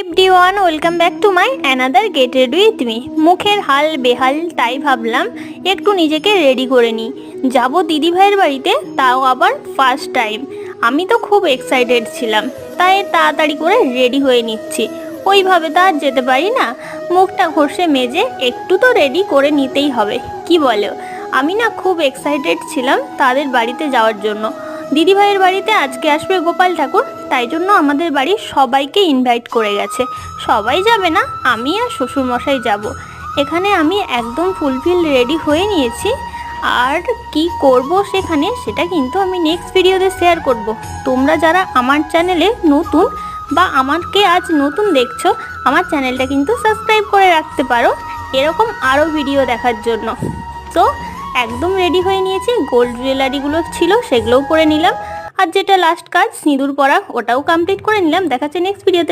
Everyone, welcome back to my another get ready with me. মুখের হাল বেহাল, তাই ভাবলাম একটু নিজেকে রেডি করে নিই। যাব দিদিভাইয়ের বাড়িতে, তাও আবার ফার্স্ট টাইম। আমি তো খুব এক্সাইটেড ছিলাম, তাই তাড়াতাড়ি করে রেডি হয়ে নিচ্ছি। ওইভাবে তো আর যেতে পারি না, মুখটা ঘষে মেজে একটু তো রেডি করে নিতেই হবে, কি বলো? আমি না খুব এক্সাইটেড ছিলাম তাদের বাড়িতে যাওয়ার জন্য। দিদিভাইয়ের বাড়িতে আজকে আসবে গোপাল ঠাকুর, তাই জন্য আমাদের বাড়ির সবাইকে ইনভাইট করে গেছে। সবাই যাবে না, আমি আর শ্বশুরমশাই যাব। এখানে আমি একদম ফুলফিল রেডি হয়ে নিয়েছি। আর কি করব সেখানে, সেটা কিন্তু আমি নেক্সট ভিডিওতে শেয়ার করব। তোমরা যারা আমার চ্যানেলে নতুন বা আমাকে আজ নতুন দেখছো, আমার চ্যানেলটা কিন্তু সাবস্ক্রাইব করে রাখতে পারো এরকম আরও ভিডিও দেখার জন্য। তো একদম রেডি হয়ে নিয়েছি, গোল্ড জুয়েলারিগুলো ছিল সেগুলোও পরে নিলাম, আর যেটা লাস্ট কাজ সিঁদুর পরা, ওটাও কমপ্লিট করে নিলাম। দেখাচ্ছে নেক্সট ভিডিওতে।